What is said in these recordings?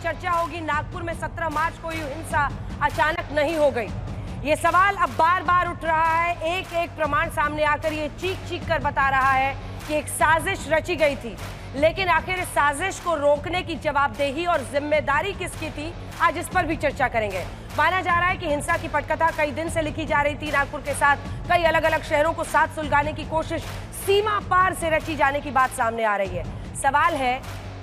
चर्चा होगी, नागपुर में 17 मार्च को ये हिंसा अचानक नहीं हो गई। ये सवाल अब बार बार उठ रहा है। एक एक प्रमाण सामने आकर ये चीख चीख कर बता रहा है कि एक साजिश रची गई थी, लेकिन आखिर इस साजिश को रोकने की जवाबदेही और जिम्मेदारी किसकी थी, आज इस पर भी चर्चा करेंगे। माना जा रहा है कि हिंसा की पटकथा कई दिन से लिखी जा रही थी। नागपुर के साथ कई अलग अलग शहरों को साथ सुलगाने की कोशिश सीमा पार से रची जाने की बात सामने आ रही है। सवाल है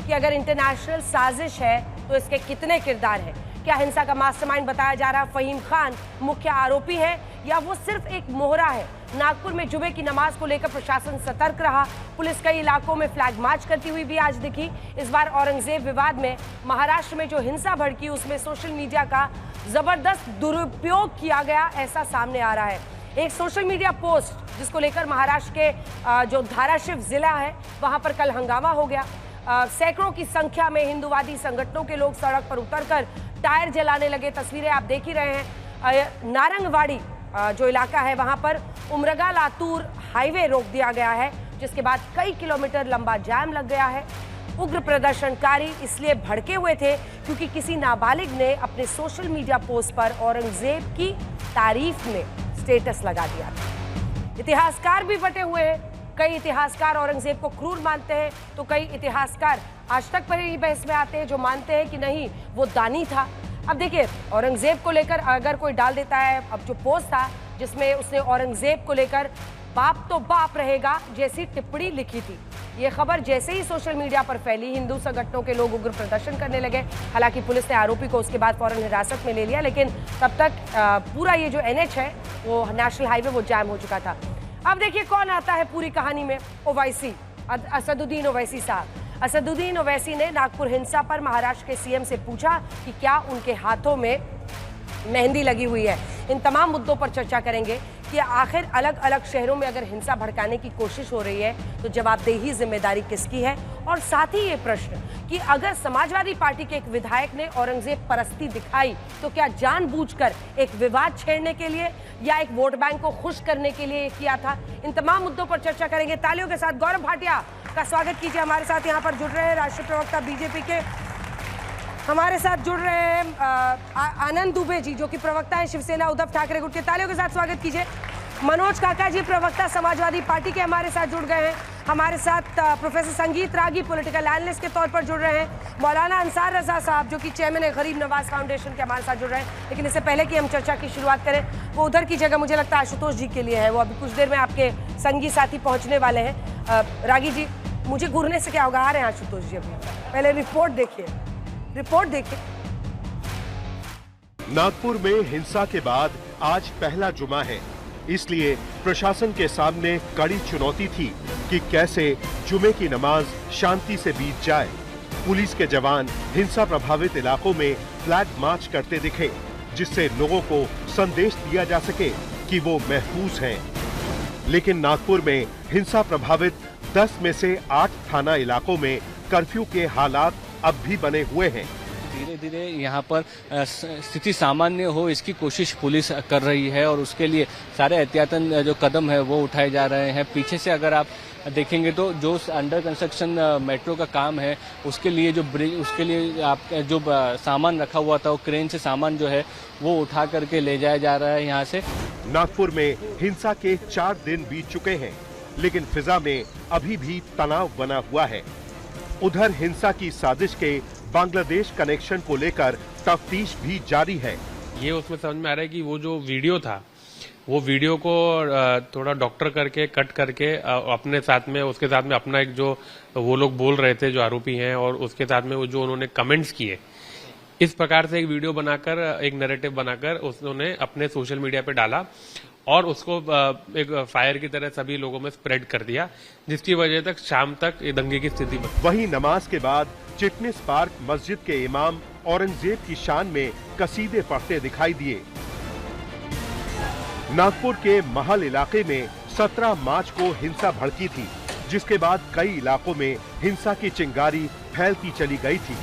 कि अगर इंटरनेशनल साजिश है तो इसके कितने किरदार हैं? क्या हिंसा का मास्टरमाइंड बताया जा रहा फहीम खान मुख्य आरोपी है या वो सिर्फ एक मोहरा है? नागपुर में जुमे की नमाज को लेकर प्रशासन सतर्क रहा। पुलिस कई इलाकों में फ्लैग मार्च करती हुई भी आज दिखी। इस बार औरंगजेब विवाद में महाराष्ट्र में जो हिंसा भड़की, उसमें सोशल मीडिया का जबरदस्त दुरुपयोग किया गया, ऐसा सामने आ रहा है। एक सोशल मीडिया पोस्ट जिसको लेकर महाराष्ट्र के जो धाराशिव जिला है वहां पर कल हंगामा हो गया। सैकड़ों की संख्या में हिंदूवादी संगठनों के लोग सड़क पर उतरकर टायर जलाने लगे। तस्वीरें आप देख ही रहे हैं। नारंगवाड़ी जो इलाका है वहां पर उमरगा लातूर हाईवे रोक दिया गया है, जिसके बाद कई किलोमीटर लंबा जाम लग गया है। उग्र प्रदर्शनकारी इसलिए भड़के हुए थे क्योंकि किसी नाबालिग ने अपने सोशल मीडिया पोस्ट पर औरंगजेब की तारीफ में स्टेटस लगा दिया था। इतिहासकार भी बटे हुए हैं। कई इतिहासकार औरंगजेब को क्रूर मानते हैं तो कई इतिहासकार आज तक पर ही बहस में आते हैं जो मानते हैं कि नहीं, वो दानी था। अब देखिए, औरंगजेब को लेकर अगर कोई डाल देता है, अब जो पोस्ट था जिसमें उसने औरंगजेब को लेकर बाप तो बाप रहेगा जैसी टिप्पणी लिखी थी, ये खबर जैसे ही सोशल मीडिया पर फैली, हिंदू संगठनों के लोग उग्र प्रदर्शन करने लगे। हालांकि पुलिस ने आरोपी को उसके बाद फौरन हिरासत में ले लिया, लेकिन तब तक पूरा ये जो NH है, वो नेशनल हाईवे, वो जाम हो चुका था। अब देखिए कौन आता है पूरी कहानी में। ओवैसी, असदुद्दीन ओवैसी साहब। असदुद्दीन ओवैसी ने नागपुर हिंसा पर महाराष्ट्र के CM से पूछा कि क्या उनके हाथों में मेहंदी लगी हुई है। इन तमाम मुद्दों पर चर्चा करेंगे कि आखिर अलग अलग शहरों में अगर हिंसा भड़काने की कोशिश हो रही है तो जवाबदेही, जिम्मेदारी किसकी है। और साथ ही ये प्रश्न कि अगर समाजवादी पार्टी के एक विधायक ने औरंगजेब परस्ती दिखाई तो क्या जानबूझकर एक विवाद छेड़ने के लिए या एक वोट बैंक को खुश करने के लिए किया था। इन तमाम मुद्दों पर चर्चा करेंगे। तालियों के साथ गौरव भाटिया का स्वागत कीजिए। हमारे साथ यहाँ पर जुड़ रहे हैं राष्ट्रीय प्रवक्ता BJP के, हमारे साथ जुड़ रहे हैं आनंद दुबे जी जो कि प्रवक्ता है शिवसेना उद्धव ठाकरे गुट के। तालियों के साथ स्वागत कीजिए। मनोज काका जी प्रवक्ता समाजवादी पार्टी के हमारे साथ जुड़ गए हैं। हमारे साथ प्रोफेसर संगीत रागी पॉलिटिकल एनालिस्ट के तौर पर जुड़ रहे हैं। मौलाना अंसार रजा साहब जो कि चेयरमैन है गरीब नवाज फाउंडेशन के, हमारे साथ जुड़ रहे हैं। लेकिन इससे पहले कि हम चर्चा की शुरुआत करें, वो उधर की जगह मुझे लगता है आशुतोष जी के लिए है, वो अभी कुछ देर में आपके संगी साथी पहुंचने वाले हैं। रागी जी, मुझे घूरने से क्या होगा, आ रहे हैं आशुतोष जी अभी। पहले रिपोर्ट देखिए। नागपुर में हिंसा के बाद आज पहला जुमा है, इसलिए प्रशासन के सामने कड़ी चुनौती थी कि कैसे जुमे की नमाज शांति से बीत जाए। पुलिस के जवान हिंसा प्रभावित इलाकों में फ्लैग मार्च करते दिखे, जिससे लोगों को संदेश दिया जा सके कि वो महफूज हैं। लेकिन नागपुर में हिंसा प्रभावित 10 में से 8 थाना इलाकों में कर्फ्यू के हालात अब भी बने हुए हैं। धीरे धीरे यहाँ पर स्थिति सामान्य हो, इसकी कोशिश पुलिस कर रही है और उसके लिए सारे एहतियातन जो कदम है वो उठाए जा रहे हैं। पीछे से अगर आप देखेंगे तो जो अंडर कंस्ट्रक्शन मेट्रो का काम है, उसके लिए जो ब्रिज, उसके लिए आप जो सामान रखा हुआ था, वो क्रेन से सामान जो है वो उठा करके ले जाया जा रहा है यहाँ से। नागपुर में हिंसा के 4 दिन बीत चुके हैं, लेकिन फिजा में अभी भी तनाव बना हुआ है। उधर हिंसा की साजिश के बांग्लादेश कनेक्शन को लेकर तफ्तीश भी जारी है। ये उसमें समझ में आ रहा है कि वो जो वीडियो था, वो वीडियो को थोड़ा डॉक्टर करके कट करके अपने साथ में, उसके साथ में अपना एक जो वो लोग बोल रहे थे जो आरोपी हैं, और उसके साथ में वो जो उन्होंने कमेंट्स किए, इस प्रकार से एक वीडियो बनाकर, एक नैरेटिव बनाकर उन्होंने अपने सोशल मीडिया पे डाला और उसको एक फायर की तरह सभी लोगों में स्प्रेड कर दिया, जिसकी वजह तक शाम तक ये दंगे की स्थिति बनी। वहीं नमाज के बाद चिटनिस पार्क मस्जिद के इमाम औरंगजेब की शान में कसीदे पढ़ते दिखाई दिए। नागपुर के महल इलाके में 17 मार्च को हिंसा भड़की थी, जिसके बाद कई इलाकों में हिंसा की चिंगारी फैलती चली गई थी।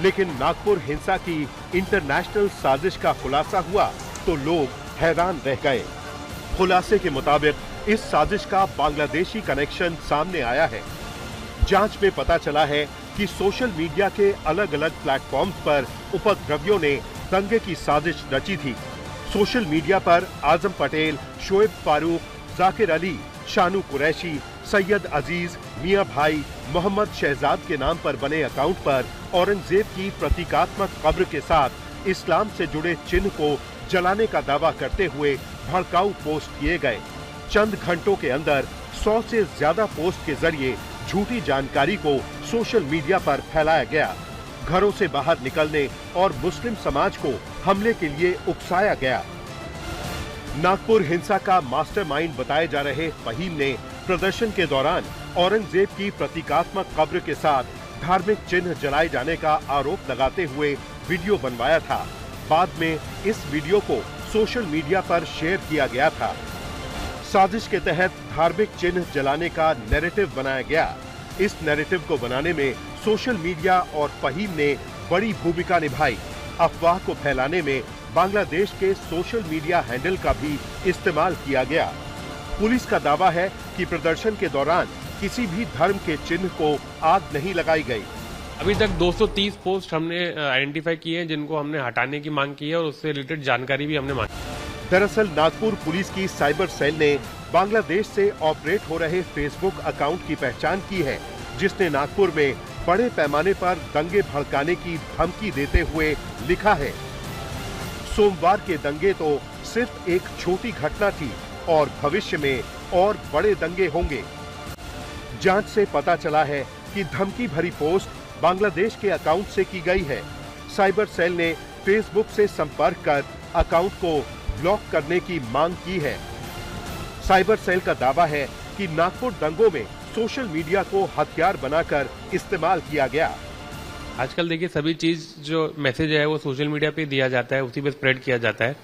लेकिन नागपुर हिंसा की इंटरनेशनल साजिश का खुलासा हुआ तो लोग हैरान रह गए। खुलासे के मुताबिक इस साजिश का बांग्लादेशी कनेक्शन सामने आया है। जांच में पता चला है कि सोशल मीडिया के अलग अलग प्लेटफॉर्म्स पर उपद्रवियों ने दंगे की साजिश रची थी। सोशल मीडिया पर आजम पटेल, शोएब फारूक, जाकिर अली, शानू कुरैशी, सैयद अजीज, मियां भाई, मोहम्मद शहजाद के नाम पर बने अकाउंट पर औरंगजेब की प्रतीकात्मक कब्र के साथ इस्लाम से जुड़े चिन्ह को जलाने का दावा करते हुए भड़काऊ पोस्ट किए गए। चंद घंटों के अंदर 100 से ज्यादा पोस्ट के जरिए झूठी जानकारी को सोशल मीडिया पर फैलाया गया। घरों से बाहर निकलने और मुस्लिम समाज को हमले के लिए उकसाया गया। नागपुर हिंसा का मास्टरमाइंड बताए जा रहे फहीम ने प्रदर्शन के दौरान औरंगजेब की प्रतीकात्मक कब्र के साथ धार्मिक चिन्ह जलाए जाने का आरोप लगाते हुए वीडियो बनवाया था। बाद में इस वीडियो को सोशल मीडिया पर शेयर किया गया था। साजिश के तहत धार्मिक चिन्ह जलाने का नैरेटिव बनाया गया। इस नैरेटिव को बनाने में सोशल मीडिया और फहीम ने बड़ी भूमिका निभाई। अफवाह को फैलाने में बांग्लादेश के सोशल मीडिया हैंडल का भी इस्तेमाल किया गया। पुलिस का दावा है कि प्रदर्शन के दौरान किसी भी धर्म के चिन्ह को आग नहीं लगाई गई। अभी तक 230 पोस्ट हमने आइडेंटिफाई किए हैं जिनको हमने हटाने की मांग की है और उससे रिलेटेड जानकारी भी हमने मांगी। दरअसल नागपुर पुलिस की साइबर सेल ने बांग्लादेश से ऑपरेट हो रहे फेसबुक अकाउंट की पहचान की है, जिसने नागपुर में बड़े पैमाने पर दंगे भड़काने की धमकी देते हुए लिखा है, सोमवार के दंगे तो सिर्फ एक छोटी घटना थी और भविष्य में और बड़े दंगे होंगे। जांच से पता चला है कि धमकी भरी पोस्ट बांग्लादेश के अकाउंट से की गई है। साइबर सेल ने फेसबुक से संपर्क कर अकाउंट को ब्लॉक करने की मांग की है। साइबर सेल का दावा है कि नागपुर दंगों में सोशल मीडिया को हथियार बनाकर इस्तेमाल किया गया। आजकल देखिए सभी चीज जो मैसेज है वो सोशल मीडिया पे दिया जाता है, उसी पे स्प्रेड किया जाता है।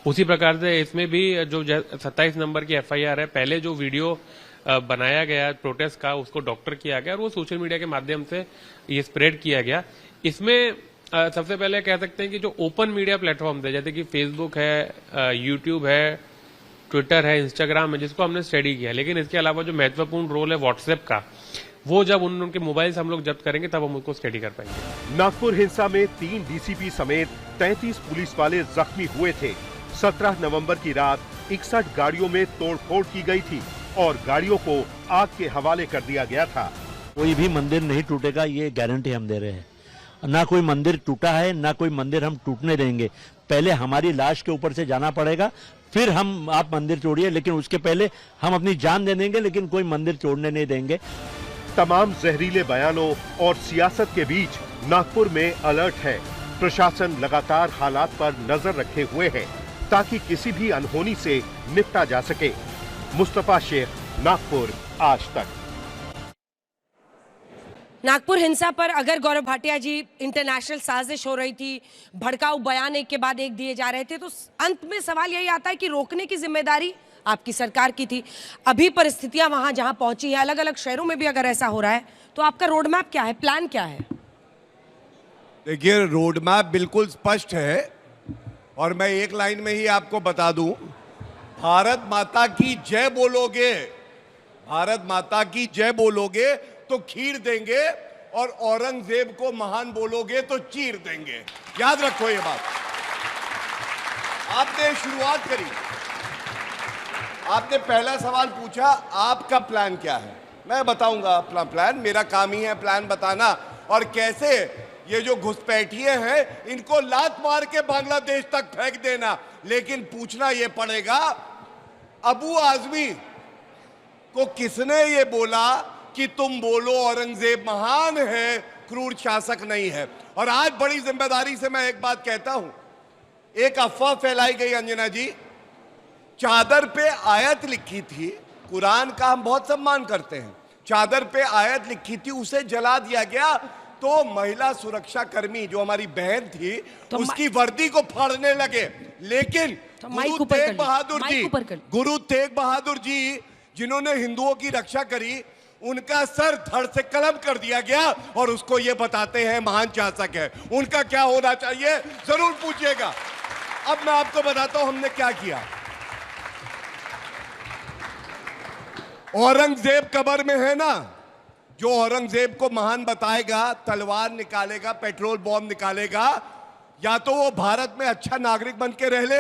उसी प्रकार से इसमें भी जो 27 नंबर की एफआईआर है, पहले जो वीडियो बनाया गया प्रोटेस्ट का उसको डॉक्टर किया गया और वो सोशल मीडिया के माध्यम से ये स्प्रेड किया गया। इसमें सबसे पहले कह सकते हैं कि जो ओपन मीडिया प्लेटफॉर्म है जैसे कि फेसबुक है, यूट्यूब है, ट्विटर है, इंस्टाग्राम है, जिसको हमने स्टडी किया, लेकिन इसके अलावा जो महत्वपूर्ण रोल है व्हाट्सएप का, वो जब उनके मोबाइल से हम लोग जब्त करेंगे तब हम उसको स्टडी कर पाएंगे। नागपुर हिंसा में 3 डीसीपी समेत 33 पुलिस वाले जख्मी हुए थे। 17 नवंबर की रात 61 गाड़ियों में तोड़फोड़ की गई थी और गाड़ियों को आग के हवाले कर दिया गया था। कोई भी मंदिर नहीं टूटेगा, ये गारंटी हम दे रहे हैं। ना कोई मंदिर टूटा है, ना कोई मंदिर हम टूटने देंगे। पहले हमारी लाश के ऊपर से जाना पड़ेगा, फिर हम आप मंदिर तोड़िए, लेकिन उसके पहले हम अपनी जान दे देंगे, लेकिन कोई मंदिर तोड़ने नहीं देंगे। तमाम जहरीले बयानों और सियासत के बीच नागपुर में अलर्ट है। प्रशासन लगातार हालात पर नजर रखे हुए है ताकि किसी भी अनहोनी से निपटा जा सके। मुस्तफा शेख, नागपुर, आज तक। नागपुर हिंसा पर अगर गौरव भाटिया जी इंटरनेशनल साजिश हो रही थी, भड़काऊ बयान एक के बाद एक दिए जा रहे थे, तो अंत में सवाल यही आता है कि रोकने की जिम्मेदारी आपकी सरकार की थी। अभी परिस्थितियां वहां जहां पहुंची है, अलग अलग शहरों में भी अगर ऐसा हो रहा है, तो आपका रोड मैप क्या है, प्लान क्या है? देखिए, रोड मैप बिल्कुल स्पष्ट है और मैं एक लाइन में ही आपको बता दूं, भारत माता की जय बोलोगे, भारत माता की जय बोलोगे तो खीर देंगे और औरंगजेब को महान बोलोगे तो चीर देंगे। याद रखो ये बात। आपने शुरुआत करी, आपने पहला सवाल पूछा आपका प्लान क्या है। मैं बताऊंगा अपना प्लान, मेरा काम ही है प्लान बताना और कैसे ये जो घुसपैठिए हैं इनको लात मार के बांग्लादेश तक फेंक देना। लेकिन पूछना ये पड़ेगा, अबू आजमी को किसने ये बोला कि तुम बोलो औरंगजेब महान है, क्रूर शासक नहीं है। और आज बड़ी जिम्मेदारी से मैं एक बात कहता हूं, एक अफवाह फैलाई गई अंजना जी, चादर पे आयत लिखी थी, कुरान का हम बहुत सम्मान करते हैं, चादर पे आयत लिखी थी, उसे जला दिया गया। तो महिला सुरक्षा कर्मी जो हमारी बहन थी तो उसकी वर्दी को फाड़ने लगे। लेकिन तो गुरु तेग बहादुर जी जिन्होंने हिंदुओं की रक्षा करी, उनका सर धड़ से कलम कर दिया गया और उसको ये बताते हैं महान शासक है। उनका क्या होना चाहिए जरूर पूछिएगा। अब मैं आपको बताता हूं हमने क्या किया। औरंगजेब कब्र में है ना, जो औरंगजेब को महान बताएगा, तलवार निकालेगा, पेट्रोल बॉम्ब निकालेगा, या तो वो भारत में अच्छा नागरिक बन के रह ले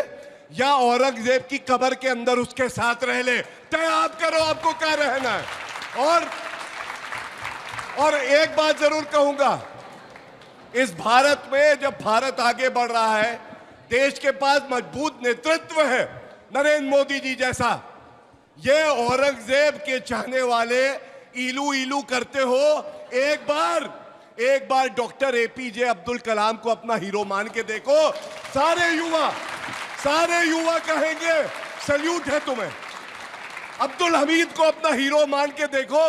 या औरंगजेब की कब्र के अंदर उसके साथ रह ले। तय आप करो आपको क्या रहना है। और एक बात जरूर कहूंगा, इस भारत में जब भारत आगे बढ़ रहा है, देश के पास मजबूत नेतृत्व है, नरेंद्र मोदी जी जैसा। ये औरंगजेब के चाहने वाले इलू इलू करते हो, एक बार डॉक्टर एपीजे अब्दुल कलाम को अपना हीरो मान के देखो। सारे युवा कहेंगे सल्यूट है तुम्हें। अब्दुल हमीद को अपना हीरो मान के देखो।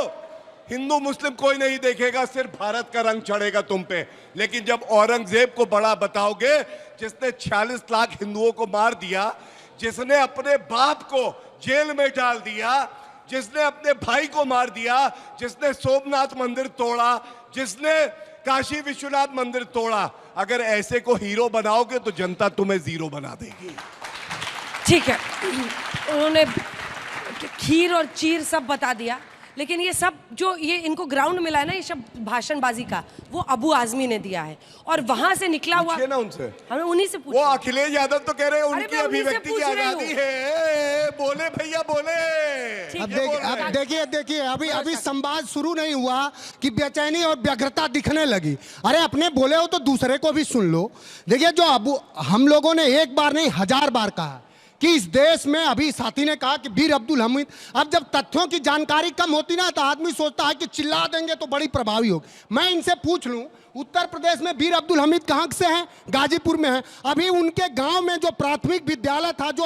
हिंदू मुस्लिम कोई नहीं देखेगा, सिर्फ भारत का रंग चढ़ेगा तुम पे। लेकिन जब औरंगजेब को बड़ा बताओगे, जिसने 46 लाख हिंदुओं को मार दिया, जिसने अपने बाप को जेल में डाल दिया, जिसने अपने भाई को मार दिया, जिसने सोमनाथ मंदिर तोड़ा, जिसने काशी विश्वनाथ मंदिर तोड़ा, अगर ऐसे को हीरो बनाओगे तो जनता तुम्हें जीरो बना देगी। ठीक है, उन्होंने खीर और चीर सब बता दिया, लेकिन ये सब जो ये इनको ग्राउंड मिला है ना, ये सब भाषणबाजी का, वो अबू आजमी ने दिया है। और वहां से निकला हुआ ना उनसे, हमें उन्हीं से वो अखिलेश यादव तो कह रहे हैं उनकी अभिव्यक्ति की आजादी है। बोले भैया बोले। अब देखिए अभी संवाद शुरू नहीं हुआ कि बेचैनी और व्यग्रता दिखने लगी। अरे अपने बोले हो तो दूसरे को भी सुन लो। देखिए, जो हम लोगों ने एक बार नहीं 1000 बार कहा कि इस देश में, अभी साथी ने कहा कि वीर अब्दुल हमीद, अब जब तथ्यों की जानकारी कम होती ना तो आदमी सोचता है कि चिल्ला देंगे तो बड़ी प्रभावी होगी। मैं इनसे पूछ लूं, उत्तर प्रदेश में वीर अब्दुल हमीद कहाँ से हैं? गाजीपुर में हैं। अभी उनके गांव में जो प्राथमिक विद्यालय था, जो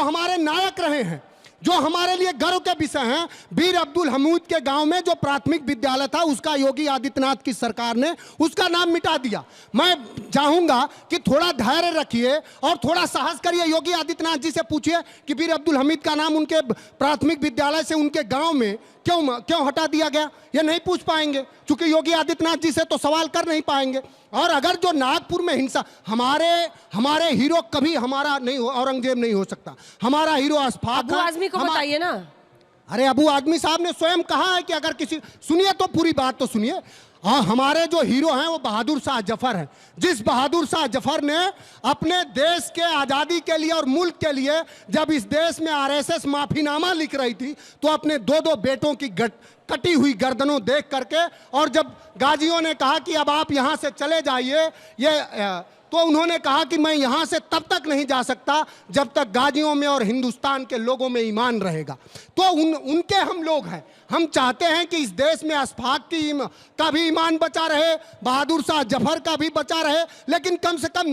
हमारे नायक रहे हैं, जो हमारे लिए गर्व के विषय हैं, वीर अब्दुल हमीद के गांव में जो प्राथमिक विद्यालय था, उसका योगी आदित्यनाथ की सरकार ने उसका नाम मिटा दिया। मैं चाहूंगा कि थोड़ा धैर्य रखिए और थोड़ा साहस करिए। योगी आदित्यनाथ जी से पूछिए कि वीर अब्दुल हमीद का नाम उनके प्राथमिक विद्यालय से उनके गांव में क्यों हटा दिया गया। ये नहीं पूछ पाएंगे, क्योंकि योगी आदित्यनाथ जी से तो सवाल कर नहीं पाएंगे। और अगर जो नागपुर में हिंसा, हमारे हीरो कभी हमारा नहीं हो, औरंगजेब नहीं हो सकता। हमारा हीरो अशफाक अबू आजमी को बताइए ना। अरे अबू आजमी साहब ने स्वयं कहा है कि अगर किसी, सुनिए तो पूरी बात तो सुनिए। हाँ, हमारे जो हीरो हैं वो बहादुर शाह जफर हैं। जिस बहादुर शाह जफर ने अपने देश के आज़ादी के लिए और मुल्क के लिए, जब इस देश में आरएसएस माफीनामा लिख रही थी, तो अपने 2-2 बेटों की कटी हुई गर्दनों देख करके, और जब गाजियों ने कहा कि अब आप यहाँ से चले जाइए, तो उन्होंने कहा कि मैं यहाँ से तब तक नहीं जा सकता जब तक गाजियों में और हिंदुस्तान के लोगों में ईमान रहेगा। तो उनके हम लोग हैं। हम चाहते हैं कि इस देश में अशफाक का भी ईमान बचा रहे, बहादुर शाह जफर का भी बचा रहे, लेकिन कम से कम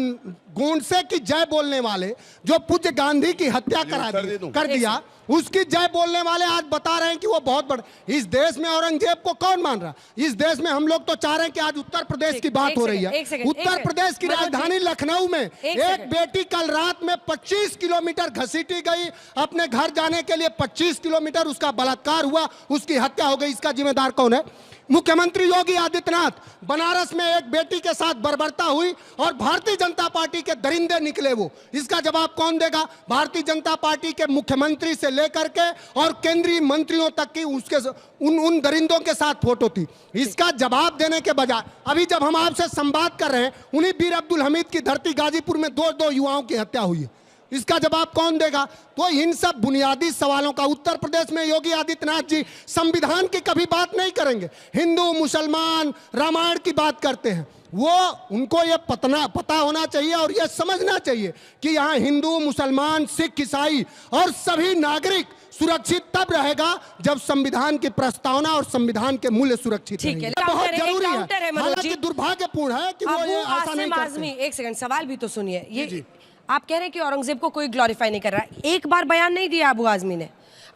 गोंडसे की जय बोलने वाले, जो पूज्य गांधी की हत्या कर दिया, उसकी जय बोलने वाले आज बता रहे हैं कि वो बहुत बड़े। इस देश में औरंगजेब को कौन मान रहा? इस देश में हम लोग तो चाह रहे हैं कि आज उत्तर प्रदेश की बात हो रही है। उत्तर प्रदेश की राजधानी लखनऊ में एक बेटी कल रात में 25 किलोमीटर घसीटी गई, अपने घर जाने के लिए 25 किलोमीटर उसका बलात्कार हुआ, उसकी हत्या हो गई। इसका जिम्मेदार कौन है? मुख्यमंत्री योगी आदित्यनाथ। बनारस में एक बेटी के साथ बर्बरता हुई और भारतीय जनता पार्टी के दरिंदे निकले वो। इसका जवाब कौन देगा? भारतीय जनता पार्टी के मुख्यमंत्री से लेकर के और केंद्रीय मंत्रियों तक की उसके उन दरिंदों के साथ फोटो थी। इसका जवाब देने के बजाय अभी जब हम आपसे संवाद कर रहे हैं, उन्हीं वीर अब्दुल हमीद की धरती गाजीपुर में 2 युवाओं की हत्या हुई है। इसका जवाब कौन देगा? तो इन सब बुनियादी सवालों का उत्तर प्रदेश में योगी आदित्यनाथ जी संविधान की कभी बात नहीं करेंगे। हिंदू मुसलमान रामायण की बात करते हैं। वो उनको ये पता होना चाहिए और ये समझना चाहिए कि यहाँ हिंदू मुसलमान सिख ईसाई और सभी नागरिक सुरक्षित तब रहेगा जब संविधान की प्रस्तावना और संविधान के मूल्य सुरक्षित रहेंगे। बहुत जरूरी है। हालांकि दुर्भाग्यपूर्ण है कि वो ये आशा नहीं करते। एक सेकंड, सवाल भी तो सुनिए। ये आप कह रहे हैं कि औरंगजेब को कोई ग्लोरीफाई नहीं कर रहा है। एक बार बयान नहीं दिया अबू आजमी ने।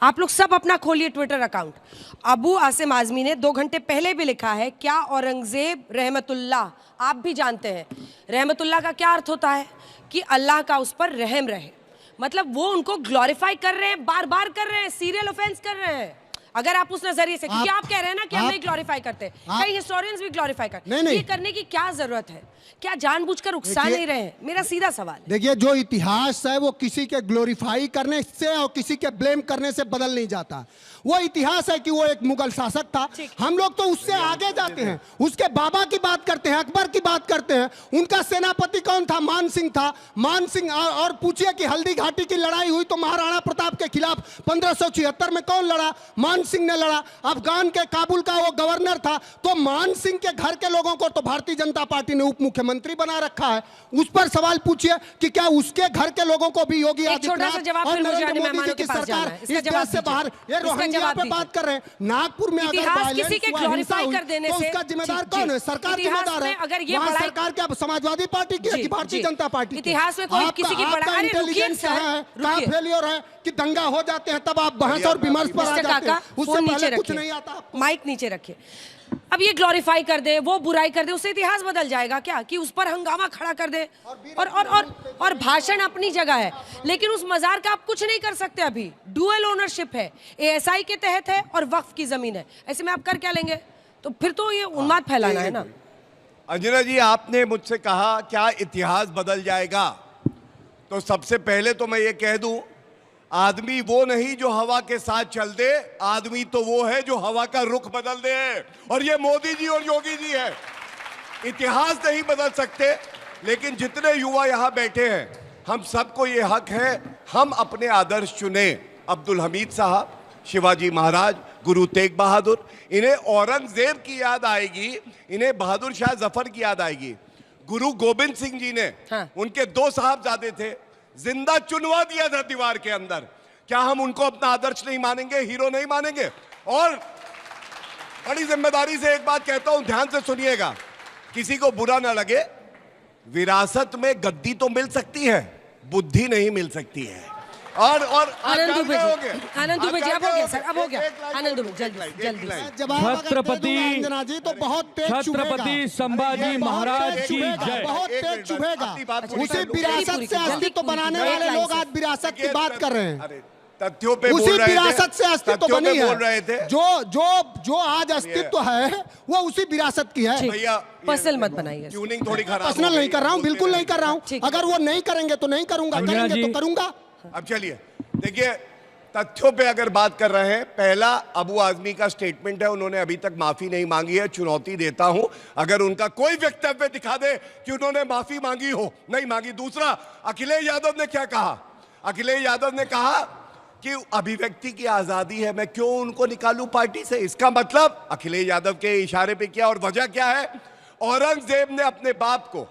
आप लोग सब अपना खोलिए ट्विटर अकाउंट। अबू आसिम आजमी ने 2 घंटे पहले भी लिखा है, क्या औरंगजेब रहमतुल्लाह, आप भी जानते हैं रहमतुल्लाह का क्या अर्थ होता है? कि अल्लाह का उस पर रहम रहे। मतलब वो उनको ग्लोरीफाई कर रहे हैं, बार बार कर रहे हैं, सीरियल ऑफेंस कर रहे हैं। अगर आप उस नजरिए से, क्योंकि आप कह रहे हैं ना कि हम आप- नहीं ग्लोरीफाई करते, आप- कई हिस्टोरियंस भी ग्लोरीफाई करते, नहीं। ये करने की क्या जरूरत है? क्या जानबूझकर उकसा देखिए- नहीं रहे हैं? मेरा सीधा सवाल है। देखिए, जो इतिहास है वो किसी के ग्लोरीफाई करने से और किसी के ब्लेम करने से बदल नहीं जाता। वो इतिहास है कि वो एक मुगल शासक था। हम लोग तो उससे आगे जाते हैं, उसके बाबा की बात करते हैं, अकबर की बात करते हैं। उनका सेनापति कौन था? मान सिंह था। मान सिंह, और पूछिए कि हल्दी घाटी की लड़ाई हुई तो महाराणा प्रताप के खिलाफ 1576 में कौन लड़ा? मान सिंह ने लड़ा। अफगान के काबुल का वो गवर्नर था। तो मान सिंह के घर के लोगों को तो भारतीय जनता पार्टी ने उप मुख्यमंत्री बना रखा है। उस पर सवाल पूछिए कि क्या उसके घर के लोगों को भी योगी एक छोटा सा जवाब और फिर मुझे नरेंद्र अन्य मोदी मेहमानों जी के की पास जाना सरकार है। इस इसका जवाब देश से दीजिए। बाहर, ये इसका रोहिंग्या जवाब पे दीजिए। बात कर रहे हैं। नागपुर में अगर इतिहास violence किसी के हुआ, हिंसा ग्लोरीफाई हुई, कर देने तो से उसका जिम्मेदार जी, कौन है? जी। सरकार इतिहास जिम्मेदार में अगर है। ये वहाँ बड़ाई- सरकार क्या समाजवादी पार्टी की है जी, कि भारतीय जी। जनता पार्टी की? इतिहास में कोई किसी की बड़ा- अरे रुकिए इंटेलिजेंस सर, कहाँ है? कहाँ रुकिए। फेलियर है कि दंगा हो जाते हैं तब आप बहस और विमर्श पर आ मिस्टर जाते काका, हैं। उससे फोन नीचे पहले कुछ रखिए, नहीं आता आपको। माइक नीचे रखिए। अब ये ग्लोरीफाई कर दे, वो बुराई कर दे, उससे इतिहास बदल जाएगा क्या? कि उस पर हंगामा खड़ा कर दे और भाषण अपनी जगह है, लेकिन उस मजार का आप कुछ नहीं कर सकते। अभी डुअल ओनरशिप है, एएसआई के तहत है और वक्फ की जमीन है। ऐसे में आप कर क्या लेंगे? तो फिर तो ये उन्माद फैलाना है ना। अंजना जी, आपने मुझसे कहा क्या इतिहास बदल जाएगा, तो सबसे पहले तो मैं ये कह दूं, आदमी वो नहीं जो हवा के साथ चल दे, आदमी तो वो है जो हवा का रुख बदल दे, और ये मोदी जी और योगी जी है। इतिहास नहीं बदल सकते, लेकिन जितने युवा यहां बैठे हैं, हम सबको ये हक है, हम अपने आदर्श चुने। अब्दुल हमीद साहब, शिवाजी महाराज, गुरु तेग बहादुर, इन्हें औरंगजेब की याद आएगी, इन्हें बहादुर शाह जफर की याद आएगी। गुरु गोविंद सिंह जी ने, उनके 2 साहबजादे थे, जिंदा चुनवा दिया था दीवार के अंदर। क्या हम उनको अपना आदर्श नहीं मानेंगे, हीरो नहीं मानेंगे? और बड़ी जिम्मेदारी से एक बात कहता हूं, ध्यान से सुनिएगा, किसी को बुरा ना लगे, विरासत में गद्दी तो मिल सकती है, बुद्धि नहीं मिल सकती है। और आनंद दुबे जी, आनंद दुबे जी, अब हो गया सर, अब हो गया। आनंद दुबे, जल्दी जवाब अगर दे दूंगा अंजना जी तो बहुत तेज चुभेगा। छत्रपति संभाजी महाराज की जय। बहुत तेज चुभेगा। पूरी उसी कर लो। विरासत पूरी से कर लो। अस्तित्व बनाने एक वाले लाइन लोग से। आज विरासत की बात कर रहे हैं। अरे तथ्यों पे उसी बोल रहे थे, विरासत से अस्तित्व तथ्यों पे बनी बोल रहे थे। है। जो आज अस्तित्व है वो उसी विरासत की है। भैया पर्सनल मत बनाइए। ट्यूनिंग थोड़ी खराब पर्सनल हो नहीं गई, कर रहा हूँ, बोलते बिल्कुल नहीं कर रहा हूँ। ठीक। अगर वो नहीं करेंगे तो नहीं करूंगा, अंजना करेंगे जी। तो करूंगा। अब चलिए देखिए, तथ्यों पे अगर बात कर रहे हैं, पहला अबू आजमी का स्टेटमेंट है, उन्होंने अभी तक माफी नहीं मांगी है। चुनौती देता हूं, अगर उनका कोई वक्तव्य दिखा दे कि उन्होंने माफी मांगी हो, नहीं मांगी। दूसरा, अखिलेश यादव ने क्या कहा? अखिलेश यादव ने कहा कि अभिव्यक्ति की आजादी है, मैं क्यों उनको निकालूं पार्टी से? इसका मतलब अखिलेश यादव के इशारे पे किया। और वजह क्या है? औरंगजेब ने अपने बाप को,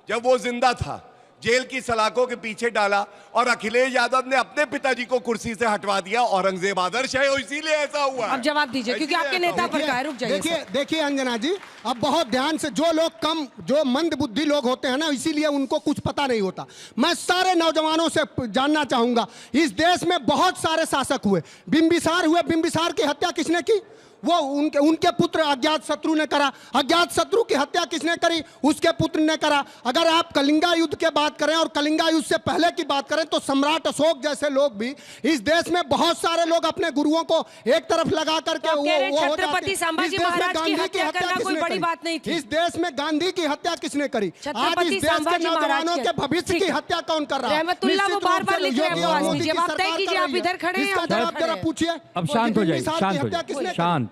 जब वो जिंदा था, जेल की सलाखों के पीछे डाला, और अखिलेश यादव ने अपने पिताजी को कुर्सी से हटवा दिया। औरंगजेब आदर्श है, इसीलिए ऐसा हुआ। अब जवाब दीजिए, क्योंकि आपके नेता पर का है। रुक जाइए देखिए सर। देखिए अंजना जी, अब बहुत ध्यान से, जो लोग कम, जो मंद बुद्धि लोग होते हैं ना, इसीलिए उनको कुछ पता नहीं होता। मैं सारे नौजवानों से जानना चाहूंगा, इस देश में बहुत सारे शासक हुए, बिंबिसार हुए, बिंबिसार की हत्या किसने की? वो उनके पुत्र अज्ञात शत्रु ने करा। अज्ञात शत्रु की हत्या किसने करी? उसके पुत्र ने करा। अगर आप कलिंगा युद्ध के बात करें और कलिंगा युद्ध से पहले की बात करें तो सम्राट अशोक जैसे लोग भी, इस देश में बहुत सारे लोग अपने गुरुओं को एक तरफ लगा करके तो आप कह रहे हैं वो हो जाते हैं। छत्रपति संभाजी इस देश में महाराज की गांधी हत्या करना कोई किसने बड़ी करी? बात नहीं थी। इस देश में गांधी की हत्या किसने करी? आज छत्रपति इस देश के संभाजी महाराज नौजवानों की- के भविष्य ठीक की है। हत्या कौन कर रहा है? रहमतुल्लाह वो निश्चित बार रूप बार से लिख रहे हैं, योगी वो और आदमी। मोदी की जवाब तय सरकार कीजिए, कर आप रही है। इधर खड़े हैं, इसका हम उधर जवाब खड़े जरा हैं। पूछिए। अब शांत हो जाइए, बिंबिसार की शांत हो हत्या जाइए, किसने करी? शांत।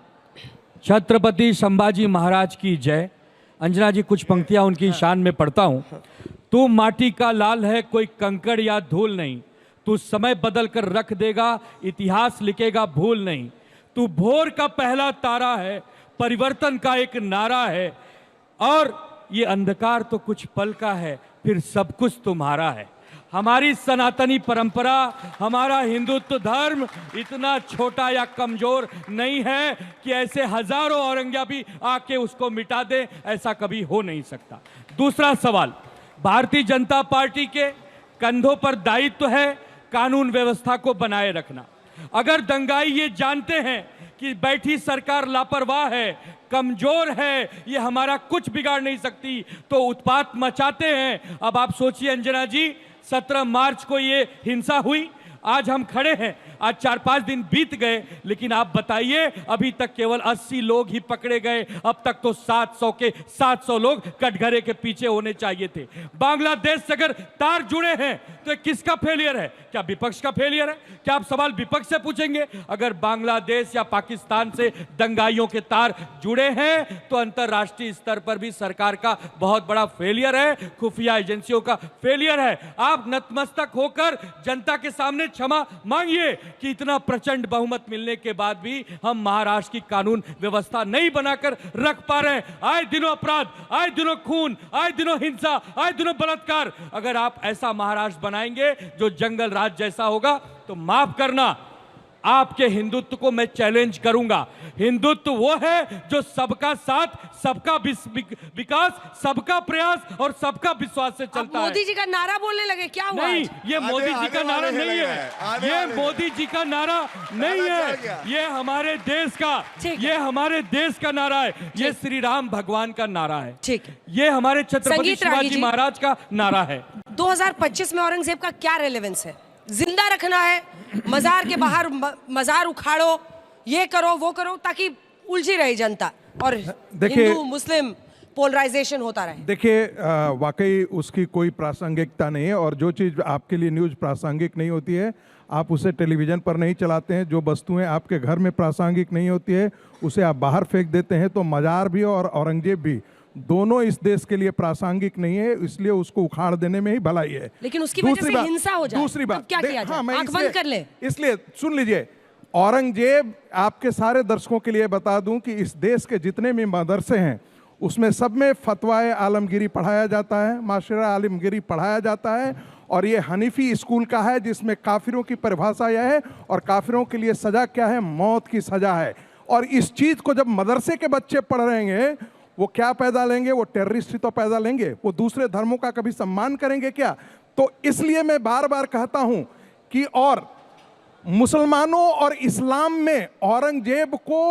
छत्रपति संभाजी महाराज की जय। अंजना जी, कुछ पंक्तियां उनकी शान में पढ़ता हूं। तू माटी का लाल है, कोई कंकड़ या धूल नहीं, तू समय बदल कर रख देगा, इतिहास लिखेगा भूल नहीं। तू भोर का पहला तारा है, परिवर्तन का एक नारा है, और ये अंधकार तो कुछ पल का है, फिर सब कुछ तुम्हारा है। हमारी सनातनी परंपरा, हमारा हिंदुत्व धर्म इतना छोटा या कमजोर नहीं है कि ऐसे हजारों औरंगजेबी आके उसको मिटा दे, ऐसा कभी हो नहीं सकता। दूसरा सवाल, भारतीय जनता पार्टी के कंधों पर दायित्व है कानून व्यवस्था को बनाए रखना। अगर दंगाई ये जानते हैं कि बैठी सरकार लापरवाह है, कमजोर है, ये हमारा कुछ बिगाड़ नहीं सकती, तो उत्पात मचाते हैं। अब आप सोचिए अंजना जी, 17 मार्च को ये हिंसा हुई, आज हम खड़े हैं, आज 4-5 दिन बीत गए, लेकिन आप बताइए अभी तक केवल 80 लोग ही पकड़े गए। अब तक तो 700 के 700 लोग कटघरे के पीछे होने चाहिए थे। बांग्लादेश से अगर तार जुड़े हैं तो ये किसका फेलियर है? क्या विपक्ष का फेलियर है? क्या आप सवाल विपक्ष से पूछेंगे? अगर बांग्लादेश या पाकिस्तान से दंगाइयों के तार जुड़े हैं तो अंतरराष्ट्रीय स्तर पर भी सरकार का बहुत बड़ा फेलियर है, खुफिया एजेंसियों का फेलियर है। आप नतमस्तक होकर जनता के सामने क्षमा मांगिए कि इतना प्रचंड बहुमत मिलने के बाद भी हम महाराष्ट्र की कानून व्यवस्था नहीं बनाकर रख पा रहे हैं। आए दिनों अपराध, आए दिनों खून, आए दिनों हिंसा, आए दिनों बलात्कार। अगर आप ऐसा महाराष्ट्र बनाएंगे जो जंगल राज जैसा होगा तो माफ करना, आपके हिंदुत्व को मैं चैलेंज करूंगा। हिंदुत्व वो है जो सबका साथ, सबका विकास, सबका प्रयास और सबका विश्वास से चलता है। मोदी जी का नारा बोलने लगे, क्या हुआ? नहीं, ये मोदी जी का नारा नहीं है, ये मोदी जी का नारा नहीं है, ये हमारे देश का, ये हमारे देश का नारा है, ये श्री राम भगवान का नारा है, ठीक है, ये हमारे छत्रपति शिवाजी महाराज का नारा है। 2025 में औरंगजेब का क्या रेलेवेंस है? जिंदा रखना है, मजार के बाहर मजार उखाड़ो, ये करो वो करो, ताकि उलझी रही जनता और हिंदू मुस्लिम पोलराइजेशन होता रहे। देखिए, वाकई उसकी कोई प्रासंगिकता नहीं है, और जो चीज़ आपके लिए न्यूज़ प्रासंगिक नहीं होती है आप उसे टेलीविज़न पर नहीं चलाते हैं। जो वस्तुएं आपके घर में प्रासंगिक नहीं होती है उसे आप बाहर फेंक देते हैं। तो मजार भी और औरंगजेब भी दोनों इस देश के लिए प्रासंगिक नहीं है, इसलिए उसको उखाड़ देने में ही भलाई है। लेकिन उसकी वजह से हिंसा हो जाए, दूसरी बात क्या किया जाए? आंख बंद कर ले। इसलिए सुन लीजिए, औरंगजेब, आपके सारे दर्शकों के लिए बता दूं कि इस देश के जितने भी मदरसे हैं उसमें सब में फतवाए आलमगिरी पढ़ाया जाता है, माशरा आलमगिरी पढ़ाया जाता है, और ये हनीफी स्कूल का है जिसमें काफिरों की परिभाषा यह है, और काफिरों के लिए सजा क्या है? मौत की सजा है। और इस चीज को जब मदरसे के बच्चे पढ़ रहे हैं वो क्या पैदा लेंगे? वो टेररिस्ट ही तो पैदा लेंगे। वो दूसरे धर्मों का कभी सम्मान करेंगे क्या? तो इसलिए मैं बार बार कहता हूं कि और मुसलमानों और इस्लाम में औरंगजेब को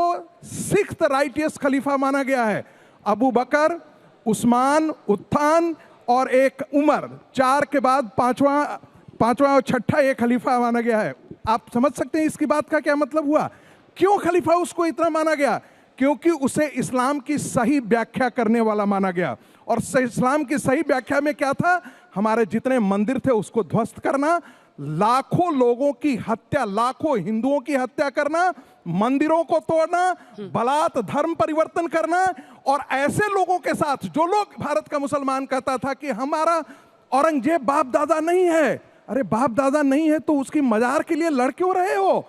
6th राइटियस खलीफा माना गया है। अबू बकर, उस्मान, उत्थान और एक उमर, 4 के बाद पांचवा और छठा एक खलीफा माना गया है। आप समझ सकते हैं इसकी बात का क्या मतलब हुआ? क्यों खलीफा उसको इतना माना गया? क्योंकि उसे इस्लाम की सही व्याख्या करने वाला माना गया। और इस्लाम की सही व्याख्या में क्या था? हमारे जितने मंदिर थे उसको ध्वस्त करना, लाखों लोगों की हत्या, लाखों हिंदुओं की हत्या करना, मंदिरों को तोड़ना, बलात् धर्म परिवर्तन करना, और ऐसे लोगों के साथ जो लोग भारत का मुसलमान कहता था कि हमारा औरंगजेब बाप दादा नहीं है। अरे बाप दादा नहीं है तो उसकी मजार के लिए लड़ क्यों रहे हो?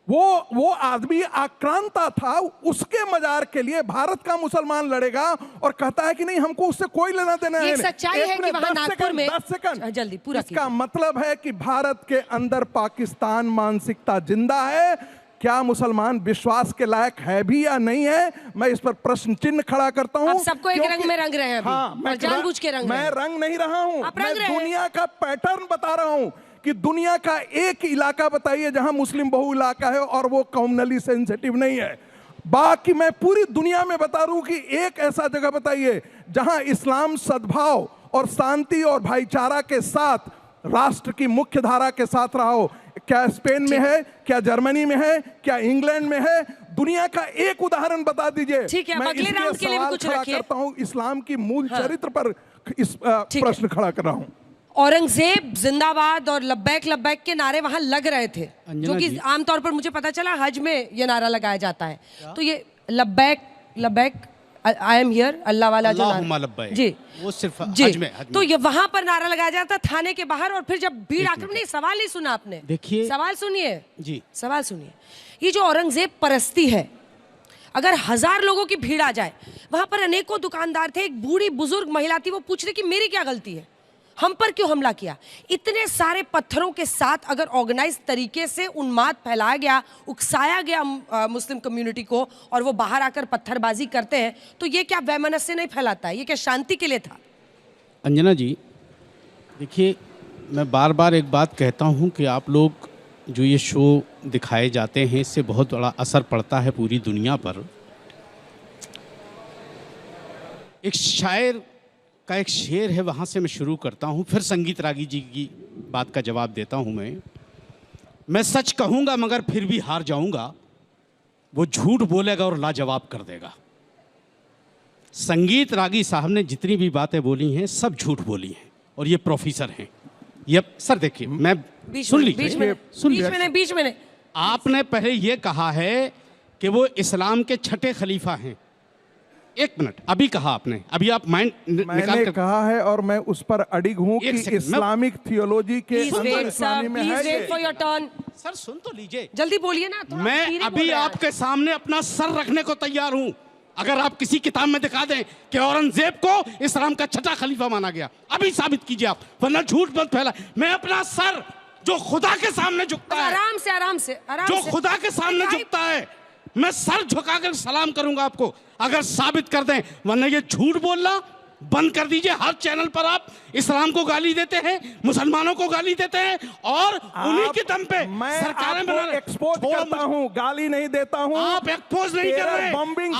वो आदमी आक्रांता था, उसके मजार के लिए भारत का मुसलमान लड़ेगा और कहता है कि नहीं हमको उससे कोई लेना देना है। सच्चाई है कि वहां नागपुर में 10 सेकंड जल्दी पूरा इसका मतलब है कि भारत के अंदर पाकिस्तान मानसिकता जिंदा है। क्या मुसलमान विश्वास के लायक है भी या नहीं है? मैं इस पर प्रश्न चिन्ह खड़ा करता हूं। आप सबको एक रंग में रंग रहे हैं। हाँ, जानबूझ के रंग मैं रंग नहीं रहा हूं, मैं दुनिया का पैटर्न बता रहा हूं कि दुनिया का एक इलाका बताइए जहां मुस्लिम बहु इलाका है और वो कम्युनली सेंसिटिव नहीं है। बाकी मैं पूरी दुनिया में बता रहा हूं कि एक ऐसा जगह बताइए जहां इस्लाम सद्भाव और शांति और भाईचारा के साथ राष्ट्र की मुख्य धारा के साथ रहा हो। क्या स्पेन में है? क्या जर्मनी में है? क्या इंग्लैंड में है? दुनिया का एक उदाहरण बता दीजिए। ठीक है, मैं अगले राउंड के लिए भी कुछ रखिए। करता हूं, इस्लाम की मूल चरित्र पर इस प्रश्न खड़ा कर रहा हूं। औरंगजेब जिंदाबाद और लब्बैक लब्बैक के नारे वहां लग रहे थे, जो कि आमतौर पर मुझे पता चला हज में ये नारा लगाया जाता है। तो ये लब्बैक लब्बैक आई एम हियर, अल्लाह वाला जो नारा जी, वो सिर्फ हज में। तो ये वहां पर नारा लगाया जाता थाने के बाहर, और फिर जब भीड़ आक्रमण। नहीं, सवाल नहीं सुना आपने। देखिए, सवाल सुनिए जी, सवाल सुनिए। ये जो औरंगजेब परस्ती है, अगर 1000 लोगों की भीड़ आ जाए, वहां पर अनेकों दुकानदार थे, एक बूढ़ी बुजुर्ग महिला थी, वो पूछ रही कि मेरी क्या गलती है, हम पर क्यों हमला किया? इतने सारे पत्थरों के साथ अगर ऑर्गेनाइज तरीके से उन्माद फैलाया गया, उकसाया गया मुस्लिम कम्युनिटी को, और वो बाहर आकर पत्थरबाजी करते हैं, तो ये क्या वैमनस्य नहीं फैलाता है? ये क्या शांति के लिए था? अंजना जी, देखिए, मैं बार बार एक बात कहता हूं कि आप लोग जो ये शो दिखाए जाते हैं इससे बहुत बड़ा असर पड़ता है पूरी दुनिया पर। एक शायर का एक शेर है, वहाँ से मैं शुरू करता हूँ, फिर संगीत रागी जी की बात का जवाब देता हूँ मैं। मैं सच कहूंगा मगर फिर भी हार जाऊंगा, वो झूठ बोलेगा और लाजवाब कर देगा। संगीत रागी साहब ने जितनी भी बातें बोली हैं सब झूठ बोली हैं, और ये प्रोफेसर हैं। ये सर देखिए, मैं सुन लीजिए, बीच में नहीं। आपने पहले ये कहा है कि वो इस्लाम के छठे खलीफा हैं। एक मिनट, अभी कहा आपने, अभी आप माइंड मैंने कहा है और मैं उस पर अडिग हूं कि इस्लामिक थियोलॉजी के अंदर इस्लामी में है। Wait for your turn. Sir सुन तो लीजिए, जल्दी बोलिए ना। मैं अभी आपके सामने अपना सर रखने को तैयार हूं। अगर आप किसी किताब में दिखा दें कि औरंगजेब को इस्लाम का छठा खलीफा माना गया, अभी साबित कीजिए आप, वरना झूठ मत फैला। मैं अपना सर जो खुदा के सामने झुकता है, आराम से जो खुदा के सामने झुकता है, मैं सर झुकाकर सलाम करूंगा आपको, अगर साबित कर दें। वरना ये झूठ बोलना बंद कर दीजिए। हर चैनल पर आप इस्लाम को गाली देते हैं, मुसलमानों को गाली देते हैं, और उन्हीं के दम पे सरकारें बना रहे हैं। एक्सपोज करता हूं, गाली नहीं देता हूं। आप एक्सपोज नहीं कर रहे,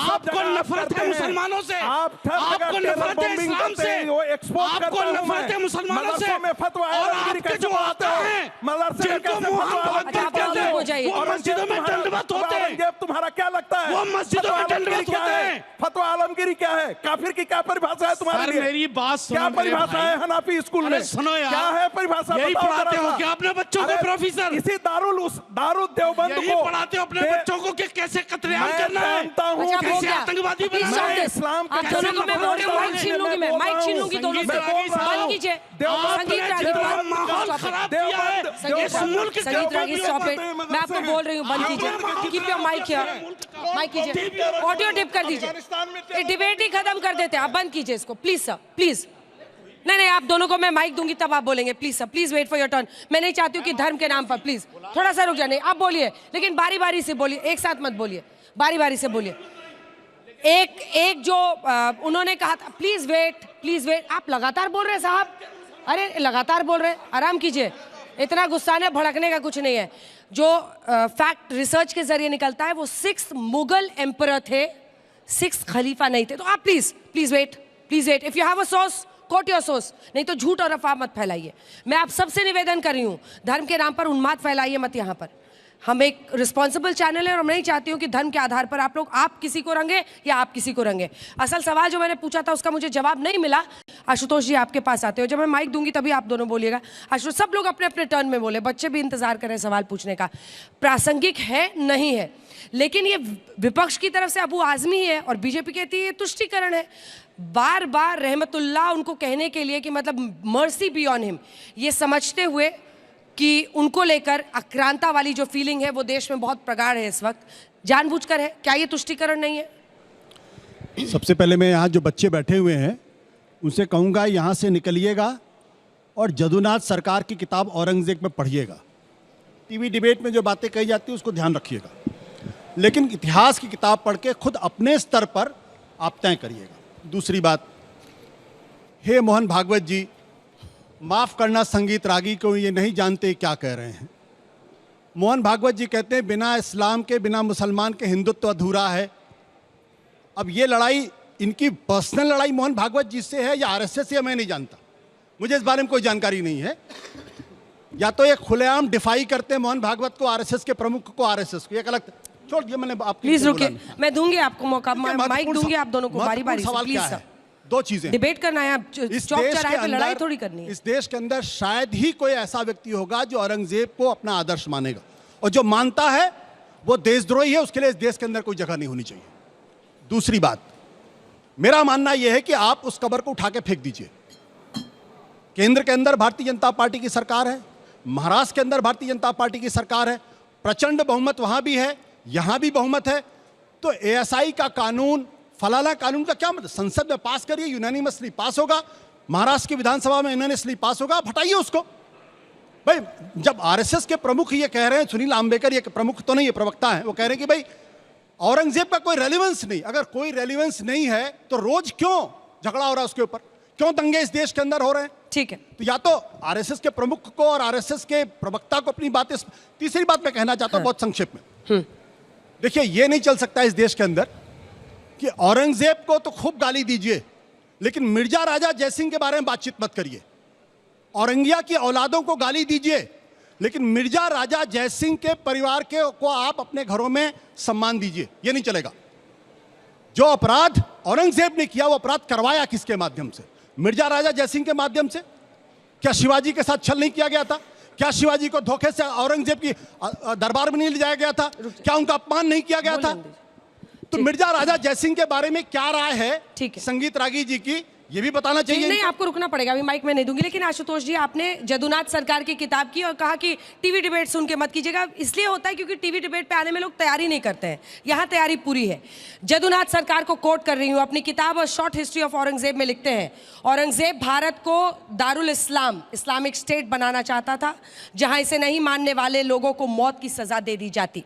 आपको नफरत है मुसलमानों से, आपको नफरत है इस्लाम से, आपको नफरत है मुसलमानों से, और आपके जो आता है जिनको मोहब्बत करते हैं वो मस्जिदों में दंडवत होते हैं। तुम्हारा क्या लगता है वो मस्जिदों में दंडवत होते हैं? फतवा आलमगीरी क्या है? काफिर की क्या परिभाषा है तुम्हारे लिए? मेरी बात सुनो। क्या परिभाषा है हनाफी स्कूल में? सुनो यार, क्या है परिभाषा? यही पढ़ाते हो क्या अपने बच्चों को प्रोफेसर? इसी दारुल देवबंद यही को पढ़ाते हो अपने बच्चों को कि कैसे कत्लेआम करना है, कैसे आतंकवादी बनना है। इस्लाम आप दोनों को मैं बोल रही हूं, माइक छीन लूंगी मैं, माइक छीन लूंगी दोनों से। बंद कीजिए संगीत रागी, माहौल खराब किया है इस मुल्क के। संगीत रागी स्टॉप इट। मैं आपको बोल रही हूँ बंद कीजिए। Keep your mic here, mic कीजिए, ऑडियो डिप कर दीजिए। ये डिबेट ही खत्म कर देते हैं। आप बंद कीजिए इसको प्लीज सर, प्लीज। नहीं, आप दोनों को मैं माइक दूंगी तब आप बोलेंगे। Please sir, please wait for your turn. मैं नहीं चाहती हूँ कि धर्म के नाम पर, प्लीज थोड़ा सा रुक जाने। आप बोलिए, लेकिन बारी बारी से बोलिए, एक साथ मत बोलिए, बारी बारी से बोलिए। एक जो उन्होंने कहा था, प्लीज वेट। आप लगातार बोल रहे हैं साहब, अरे लगातार बोल रहे हैं, आराम कीजिए। इतना गुस्सा ने भड़कने का कुछ नहीं है। जो फैक्ट रिसर्च के जरिए निकलता है, वो 6 मुगल एम्परर थे, 6 खलीफा नहीं थे। तो आप please wait. If you have a source, quote your source, नहीं तो झूठ और अफवाह मत फैलाइए। मैं आप सबसे निवेदन कर रही हूँ, धर्म के नाम पर उन्माद फैलाइए मत यहाँ पर। हम एक रिस्पॉन्सिबल चैनल है और मैं नहीं चाहती हूँ कि धर्म के आधार पर आप किसी को रंगे या आप किसी को रंगे। असल सवाल जो मैंने पूछा था उसका मुझे जवाब नहीं मिला। आशुतोष जी आपके पास आते हो, जब मैं माइक दूंगी तभी आप दोनों बोलिएगा। आशुतोष, सब लोग अपने अपने टर्न में बोले, बच्चे भी इंतजार करें सवाल पूछने का। प्रासंगिक है नहीं है, लेकिन ये विपक्ष की तरफ से अबू आजमी है और बीजेपी कहती है ये तुष्टीकरण है। बार बार रहमतुल्लाह उनको कहने के लिए कि मतलब मर्सी बी ऑन हिम, ये समझते हुए कि उनको लेकर आक्रांता वाली जो फीलिंग है वो देश में बहुत प्रगाढ़ है इस वक्त, जानबूझकर है। क्या ये तुष्टीकरण नहीं है? सबसे पहले मैं यहाँ जो बच्चे बैठे हुए हैं उनसे कहूँगा यहाँ से निकलिएगा और जदुनाथ सरकार की किताब औरंगजेब में पढ़िएगा। टीवी डिबेट में जो बातें कही जाती है उसको ध्यान रखिएगा, लेकिन इतिहास की किताब पढ़ के खुद अपने स्तर पर आप तय करिएगा। दूसरी बात, हे मोहन भागवत जी, माफ़ करना संगीत रागी को, ये नहीं जानते क्या कह रहे हैं। मोहन भागवत जी कहते हैं बिना इस्लाम के, बिना मुसलमान के हिंदुत्व अधूरा है। अब ये लड़ाई इनकी पर्सनल लड़ाई मोहन भागवत जी से है या आरएसएस से, मैं नहीं जानता, मुझे इस बारे में कोई जानकारी नहीं है। या तो ये खुलेआम डिफाई करते हैं मोहन भागवत को, आरएसएस के प्रमुख को, आरएसएस को, एक अलग छोड़ दिया मैंने। आप प्लीज रुकिए, मैं दूंगी आपको मौका, माइक दूंगी आप दोनों को बारी बारी से। सवाल क्या है? 2 चीजें, डिबेट करना है, चौक चौराहे पे लड़ाई थोड़ी करनी है। इस देश के अंदर शायद ही कोई ऐसा व्यक्ति होगा जो औरंगजेब को अपना आदर्श मानेगा, और जो मानता है वो देशद्रोही है, उसके लिए इस देश के अंदर कोई जगह नहीं होनी चाहिए। दूसरी बात, मेरा मानना यह है कि आप उस कब्र को उठा के फेंक दीजिए। केंद्र के अंदर भारतीय जनता पार्टी की सरकार है, महाराष्ट्र के अंदर भारतीय जनता पार्टी की सरकार है, प्रचंड बहुमत वहां भी है, यहां भी बहुमत है। तो एएसआई का कानून, फलाना कानून का क्या मतलब? संसद में पास करिए, यूनानिमसली पास होगा, महाराष्ट्र की विधानसभा में यूनानिमसली पास होगा, आप हटाइए उसको। भाई जब आरएसएस के प्रमुख ये कह रहे हैं, सुनील आम्बेकर ये प्रमुख तो नहीं, ये प्रवक्ता है, वो कह रहे हैं कि भाई औरंगजेब का कोई रेलिवेंस नहीं। अगर कोई रेलिवेंस नहीं है तो रोज क्यों झगड़ा हो रहा है उसके ऊपर, क्यों दंगे इस देश के अंदर हो रहे हैं? ठीक है, तो या तो आरएसएस के प्रमुख को और आरएसएस के प्रवक्ता को अपनी बातें। तीसरी बात मैं कहना चाहता हूं बहुत संक्षेप में, देखिए ये नहीं चल सकता इस देश के अंदर कि औरंगजेब को तो खूब गाली दीजिए, लेकिन मिर्जा राजा जयसिंह के बारे में बातचीत मत करिए। औरंगिया की औलादों को गाली दीजिए, लेकिन मिर्जा राजा जयसिंह के परिवार को आप अपने घरों में सम्मान दीजिए, ये नहीं चलेगा। जो अपराध औरंगजेब ने किया वो अपराध करवाया किसके माध्यम से? मिर्जा राजा जयसिंह के माध्यम से। क्या शिवाजी के साथ छल नहीं किया गया था? क्या शिवाजी को धोखे से औरंगजेब की दरबार में नहीं ले जाया गया था? क्या उनका अपमान नहीं किया गया था? तो मिर्जा राजा जयसिंह के बारे में क्या राय है संगीत रागी जी की, ये भी बताना चाहिए। नहीं, आपको रुकना पड़ेगा, अभी माइक में नहीं दूंगी। लेकिन आशुतोष जी, आपने जदुनाथ सरकार की किताब की और कहा कि टीवी डिबेट सुन के मत कीजिएगा। इसलिए होता है क्योंकि टीवी डिबेट पे आने में लोग तैयारी नहीं करते हैं। यहाँ तैयारी पूरी है। जदुनाथ सरकार को कोट कर रही हूँ, अपनी किताब और शॉर्ट हिस्ट्री ऑफ औरंगजेब में लिखते हैं, औरंगजेब भारत को दारुल इस्लाम, इस्लामिक स्टेट बनाना चाहता था, जहां इसे नहीं मानने वाले लोगों को मौत की सजा दे दी जाती।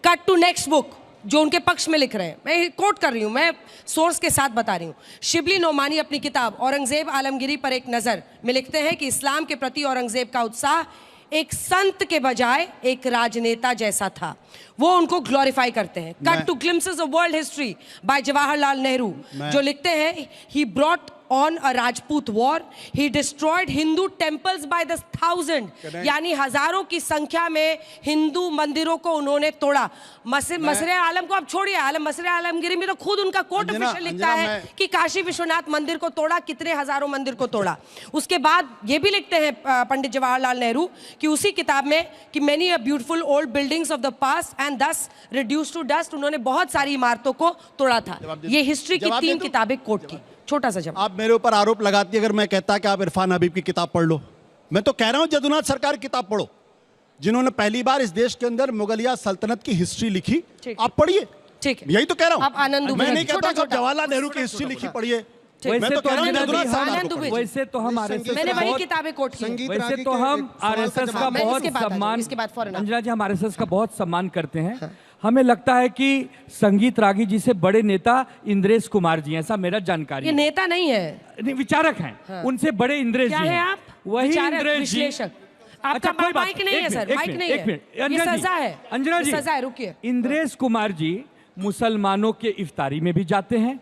कट टू नेक्स्ट बुक, जो उनके पक्ष में लिख रहे हैं, मैं कोट कर रही हूं, मैं सोर्स के साथ बता रही हूं। शिबली नोमानी अपनी किताब औरंगजेब आलमगीरी पर एक नजर में लिखते हैं कि इस्लाम के प्रति औरंगजेब का उत्साह एक संत के बजाय एक राजनेता जैसा था। वो उनको ग्लोरीफाई करते हैं। Cut to glimpses of world history by Jawaharlal Nehru, जो लिखते हैं he brought on a Rajput war, he destroyed Hindu temples by the thousand, यानी हजारों की संख्या में हिंदू मंदिरों को उन्होंने तोड़ा। मसरे आलम को आप छोड़िए, मसरे आलमगिरी में तो खुद उनका कोर्ट ऑफिशियल लिखता है कि काशी विश्वनाथ मंदिर को तोड़ा, कितने हजारों मंदिर को तोड़ा। उसके बाद ये भी लिखते हैं पंडित जवाहरलाल नेहरू कि उसी किताब में कि many a beautiful old buildings of the past and thus reduced to dust, उन्होंने बहुत सारी इमारतों को तोड़ा था। ये हिस्ट्री की 3 किताबें कोट की। छोटा सा जवाब। आप मेरे ऊपर आरोप लगाती है अगर मैं कहता कि आप इरफान हबीब की किताब पढ़ लो। मैं तो कह रहा हूं जदुनाथ सरकार की किताब पढ़ो, जिन्होंने पहली बार इस देश के अंदर मुगलिया सल्तनत की हिस्ट्री लिखी। आप पढ़िए, ठीक है, यही तो कह रहा हूं। आप आनंद, मैं नहीं कहता कि जवाहरलाल नेहरू की हिस्ट्री लिखी पढ़िए। वैसे तो हम आरएसएस, मैंने वही किताबें कोट की। वैसे तो हम आरएसएस का बहुत सम्मान, अंजना जी, हम आरएसएस का बहुत सम्मान करते हैं। हमें लगता है कि संगीत रागी जी से बड़े नेता इंद्रेश कुमार जी, ऐसा मेरा जानकारी। ये नेता नहीं है, विचारक हैं। उनसे बड़े इंद्रेश जी हैं। आप वही इंद्रेश जी। आपका माइक नहीं है सर, माइक नहीं है, ये सजा है। अंजना जी, सजा है, रुकिए। इंद्रेश कुमार जी मुसलमानों के इफ्तारी में भी जाते हैं,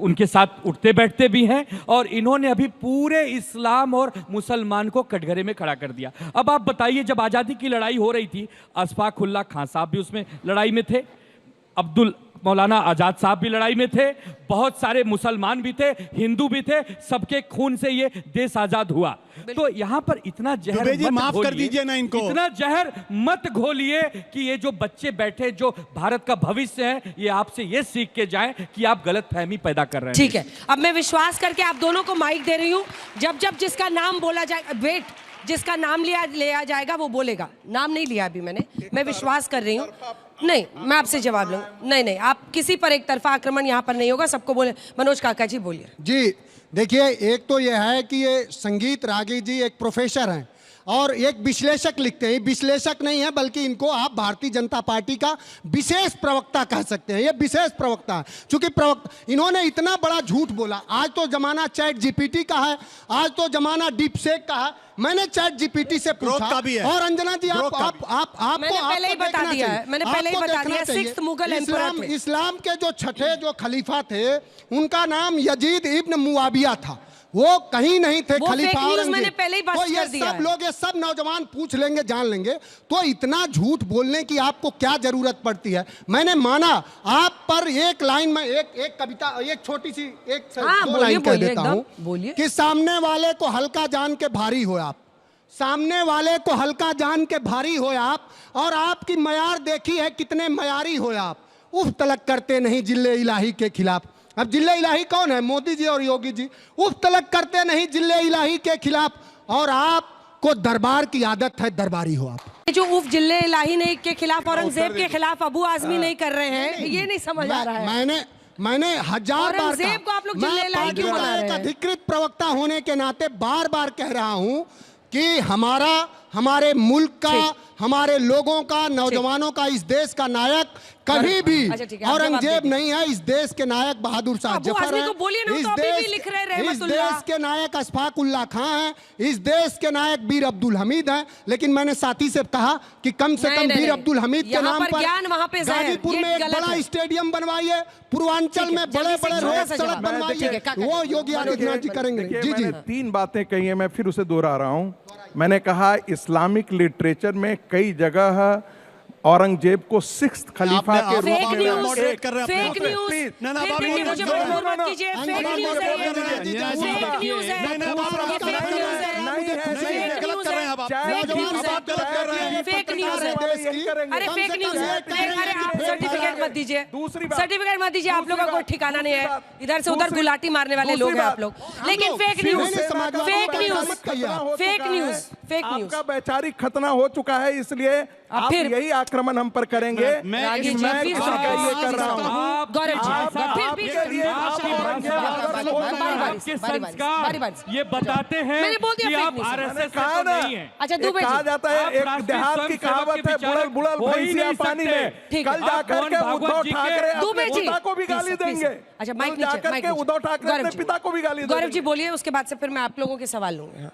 उनके साथ उठते बैठते भी हैं, और इन्होंने अभी पूरे इस्लाम और मुसलमान को कटघरे में खड़ा कर दिया। अब आप बताइए, जब आज़ादी की लड़ाई हो रही थी, अशफाक उल्लाह खां साहब भी उसमें लड़ाई में थे, अब्दुल मौलाना आजाद साहब भी लड़ाई में थे, बहुत सारे मुसलमान भी थे, हिंदू भी थे, सबके खून से ये देश आजाद हुआ। तो यहाँ पर इतना जहर माफ कर दीजिए ना इनको, इतना जहर मत घोलिए कि ये जो बच्चे बैठे, जो भारत का भविष्य है, ये आपसे ये सीख के जाएं कि आप गलत फहमी पैदा कर रहे हैं। ठीक है, अब मैं विश्वास करके आप दोनों को माइक दे रही हूँ। जब जब जिसका नाम बोला जाए, वेट, जिसका नाम लिया जाएगा वो बोलेगा। नाम नहीं लिया अभी मैंने, मैं विश्वास कर रही हूँ। नहीं, मैं आपसे जवाब लूंगा। नहीं, आप किसी पर एक तरफा आक्रमण यहाँ पर नहीं होगा, सबको बोले। मनोज काका जी बोलिए। जी देखिए, एक तो यह है कि ये संगीत रागी जी एक प्रोफेसर हैं और एक विश्लेषक लिखते हैं। विश्लेषक नहीं है, बल्कि इनको आप भारतीय जनता पार्टी का विशेष प्रवक्ता कह सकते हैं। ये विशेष प्रवक्ता है, चूंकि इन्होंने इतना बड़ा झूठ बोला। आज तो जमाना चैट जीपीटी का है, आज तो जमाना डीपसेक का है। मैंने चैट जीपीटी से पूछा, और अंजना जी मैंने पहले ही बता दिया है, मैंने पहले ही बता दिया। सिक्स्थ मुगल एम्परर थे। इस्लाम के जो छठे जो खलीफा थे, उनका नाम यजीद इब्न मुआविया था। वो कहीं नहीं थे खलीफा औरंगजेब। तो ये सब लोग, ये सब नौजवान पूछ लेंगे, जान लेंगे। तो इतना झूठ बोलने की आपको क्या जरूरत पड़ती है? मैंने माना आप पर एक लाइन में एक कविता, एक छोटी सी दो लाइन कह देता हूं कि सामने वाले को हल्का जान के भारी हो आप, सामने वाले को हल्का जान के भारी हो आप, और आपकी मयार देखी है कितने मयारी हो आप। उफ तलक करते नहीं जिल्ले इलाही के खिलाफ। अब जिल्ले इलाही कौन है? मोदी जी और योगी जी। उफ तलक करते नहीं जिल्ले इलाही के खिलाफ, और आपको दरबार की आदत है, दरबारी हो आप। जो उफ जिल्ले इलाही ने के खिलाफ, औरंगजेब के खिलाफ अबू आजमी नहीं कर रहे हैं, ये नहीं समझ आ रहा है। मैंने हजार बार कहा, मैं एक अधिकृत प्रवक्ता होने के नाते बार बार कह रहा हूं कि हमारे मुल्क का, हमारे लोगों का, नौजवानों का, इस देश का नायक कभी भी अच्छा, ठीक है, आप जवाब औरंगजेब दीजिए। नहीं है। इस देश के नायक बहादुर शाह अबू जफर आजमी है। को बोलिए ना, वो इस तो अभी भी लिख रहे हैं इस रहमतुल्लाह। देश के नायक अशफाक उल्लाह खां हैं। इस देश के नायक वीर अब्दुल हमीद हैं। लेकिन मैंने साथी से कहा कि कम से नहीं, कम नहीं, वीर नहीं। अब्दुल हमीद के यहाँ नाम पर पर ज्ञान, वहाँ पे जहर। गाजीपुर ये में एक गलत बड़ा है। स्टेडियम बनवाइए, पूर्वांचल में ठीक है, बड़े जल्दी से बड़े छोटा रोड सा सड़क जवाब। बनवाइए, ठीक है, क्या वो योगी आदित्यनाथ जी करेंगे। देखिए, जी जी मैंने 3 बातें कही हैं, मैं फिर उसे दोहरा रहा हूं। मैंने कहा इस्लामिक लिटरेचर में कई जगह औरंगजेब को 6th खलीफा के रूप फेक में न्यूज, moderate कर रहे हैं फेक अपने न्यूज, please। ना, ना, फिर आप देखिए, moderate मुझे कर रहे हैं। बोलने मत कीजिए, फेक न्यूज है ये। फेक न्यूज है, नहीं, नहीं, आप ये फेक न्यूज है। नहीं है, फेक गलत न्यूज कर रहे हैं आप। है, फेक न्यूज है, आप गलत कर रहे हैं। फेक न्यूज है। अरे फेक न्यूज है, अरे आप सर्टिफिकेट मत दीजिए, दूसरी बात- सर्टिफिकेट मत दीजिए। आप लोगों का कोई ठिकाना नहीं है, इधर से उधर दूसरी- गुलाटी मारने वाले लोग हैं आप लोग। लेकिन fake news, fake news, fake news, fake news. आपका वैचारिक खतना हो चुका है, इसलिए आप फिर- यही आक्रमण हम पर करेंगे। मैं रागी कि जी, मैं फिर किसी का ये कर रहा हूं। गौरव जी, फिर भी आपके लिए आपकी आपके संस्कार ये बताते हैं मैंने बोल दिया कि फेक आप न्यूज़। आरएसएस से कहा तो ना, नहीं है। अच्छा, दुबे कहा जी, जाता है आप एक राष्ट्रीय देहात की स्वयंसेवक कहावत के है, विचारक बुड़ल हो ही भैंसिया नहीं पानी सकते। में। ठीक है। कल आप जाकर मोहन के भागवत उद्धव जी के- ठाकरे दुबे अपने जी, पिता को भी गाली प्लीज, देंगे। अच्छा माइक कल नीचे, जाकर माइक के नीचे। उद्धव ठाकरे गौरव अपने जी, पिता को भी गाली गौरव देंगे। जी बोलिए, उसके बाद से फिर मैं आप लोगों के सवाल लूंगा।